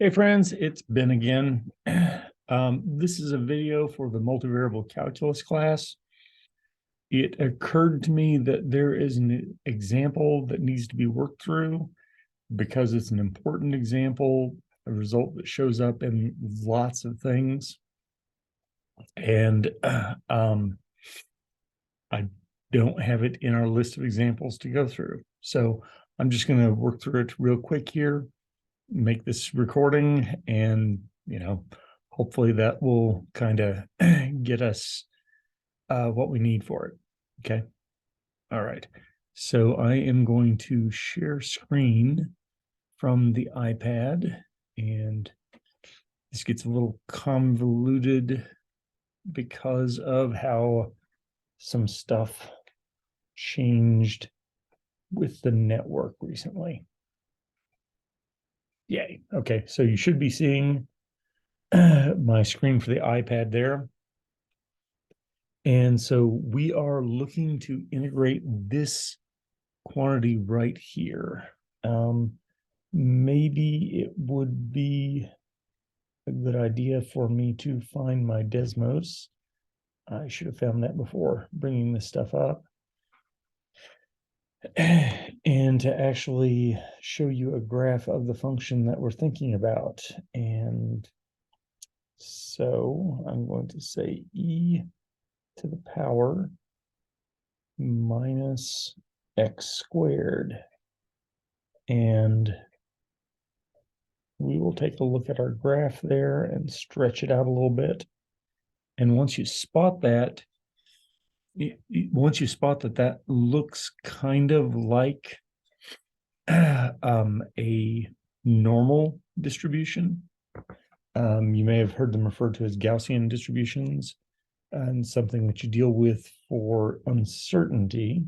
Hey friends, it's Ben again. This is a video for the multivariable calculus class. It occurred to me that there is an example that needs to be worked through because it's an important example, a result that shows up in lots of things. And I don't have it in our list of examples to go through. So I'm just going to work through it real quick here, make this recording, and hopefully that will kind of get us what we need for it. Okay. All right. So I am going to share screen from the iPad, and this gets a little convoluted because of how some stuff changed with the network recently. Yay. Okay. So you should be seeing my screen for the iPad there. And so we are looking to integrate this quantity right here. Maybe it would be a good idea for me to find my Desmos. I should have found that before bringing this stuff up. And to actually show you a graph of the function that we're thinking about. And so I'm going to say e to the power minus x squared. And we will take a look at our graph there and stretch it out a little bit. And once you spot that, that looks kind of like a normal distribution. You may have heard them referred to as Gaussian distributions, and something that you deal with for uncertainty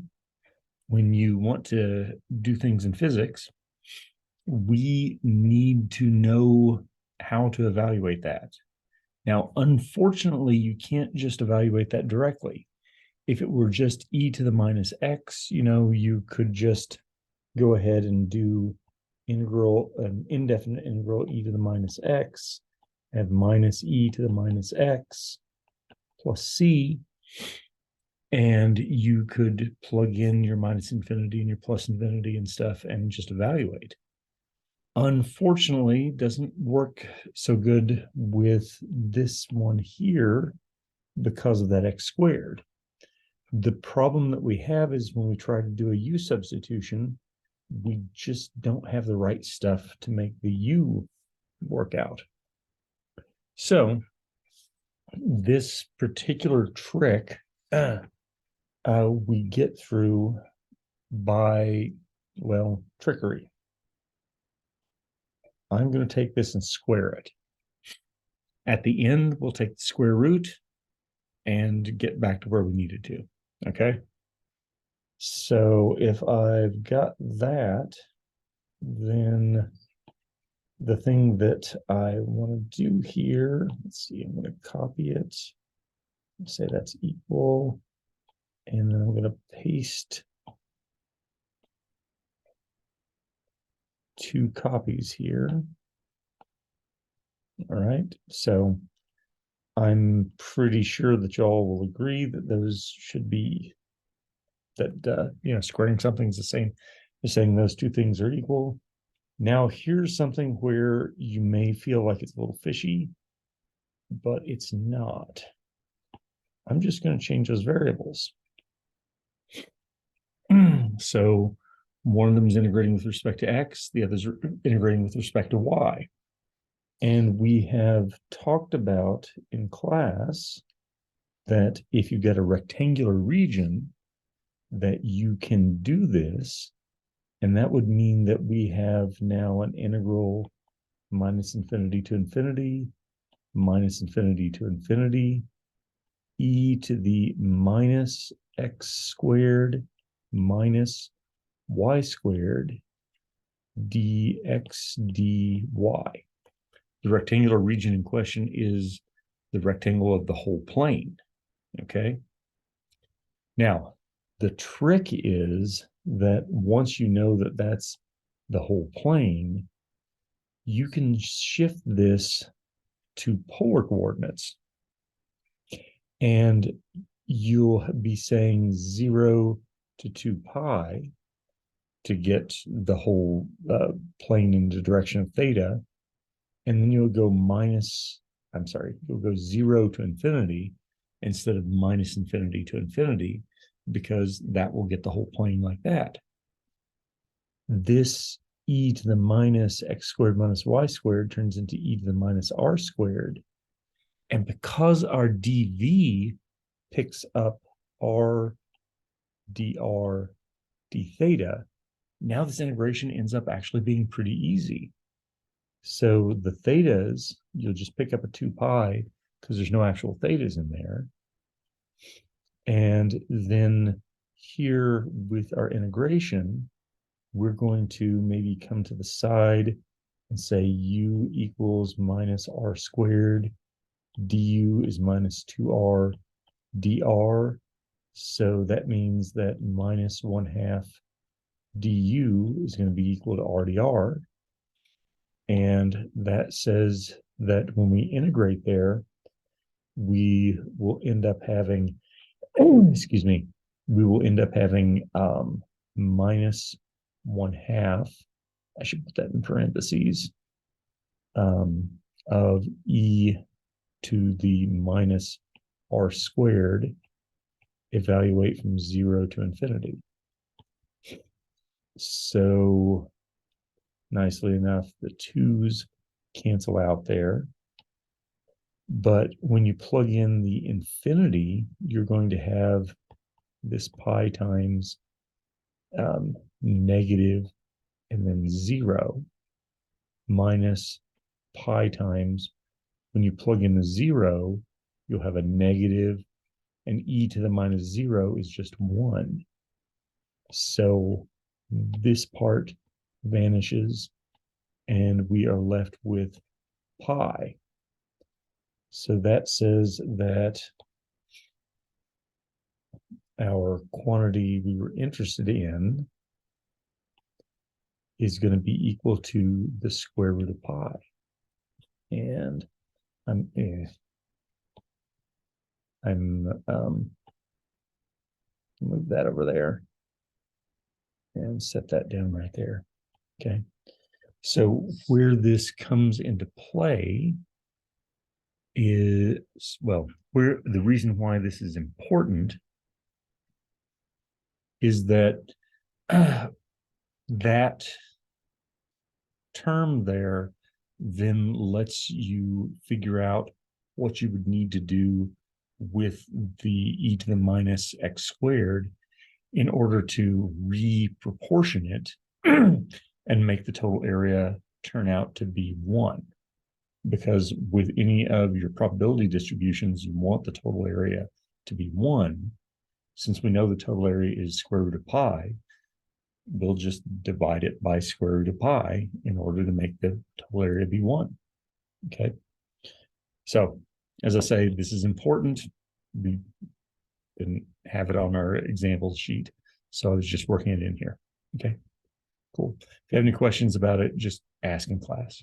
when you want to do things in physics. We need to know how to evaluate that. Now, unfortunately, you can't just evaluate that directly. If it were just e to the minus x, you could just go ahead and do an indefinite integral e to the minus x, have minus e to the minus x plus c, and you could plug in your minus infinity and your plus infinity and stuff and just evaluate. Unfortunately, doesn't work so good with this one here because of that x squared. The problem that we have is when we try to do a u substitution, we just don't have the right stuff to make the u work out. So this particular trick we get through by, well, trickery. I'm going to take this and square it. At the end, we'll take the square root and get back to where we needed to. Okay. So if I've got that, then the thing that I want to do here, let's see, I'm going to copy it, say that's equal, and then I'm going to paste 2 copies here. All right, so I'm pretty sure that y'all will agree that those should be, that squaring something is the same as saying those 2 things are equal. Now here's something where you may feel like it's a little fishy, but it's not. I'm just going to change those variables. So one of them is integrating with respect to x, the others are integrating with respect to y. And we have talked about in class that if you get a rectangular region, that you can do this. And that would mean that we have now an integral minus infinity to infinity, minus infinity to infinity, e to the minus x squared minus y squared dx dy. The rectangular region in question is the rectangle of the whole plane. Okay. Now, the trick is that once you know that that's the whole plane, you can shift this to polar coordinates. And you'll be saying 0 to 2 pi to get the whole plane in the direction of theta. And then you'll go you'll go 0 to infinity instead of minus infinity to infinity, because that will get the whole plane like that. This e to the minus x squared minus y squared turns into e to the minus r squared. And because our dv picks up r dr d theta, now this integration ends up actually being pretty easy. So the thetas, you'll just pick up a 2 pi because there's no actual thetas in there. And then here with our integration, we're going to maybe come to the side and say u equals minus r squared, du is minus 2r dr. So that means that minus 1/2 du is going to be equal to r dr. And that says that when we integrate there, we will end up having, excuse me, we will end up having minus 1/2, I should put that in parentheses, of e to the minus r squared, evaluate from 0 to infinity. So nicely enough, the 2's cancel out there. But when you plug in the infinity, you're going to have this pi times negative and then 0 minus pi times, when you plug in the 0, you'll have a negative, and e to the minus 0 is just 1. So this part vanishes, and we are left with pi. So that says that our quantity we were interested in is going to be equal to the square root of pi. And I'm move that over there and set that down right there. Okay. So where this comes into play is, well, where the reason why this is important is that that term there then lets you figure out what you would need to do with the e to the minus x squared in order to re-proportion it and make the total area turn out to be 1. Because with any of your probability distributions, you want the total area to be 1. Since we know the total area is square root of pi, we'll just divide it by square root of pi in order to make the total area be 1. Okay. So, as I say, this is important. We didn't have it on our example sheet, so I was just working it in here. Okay, cool. If you have any questions about it, just ask in class.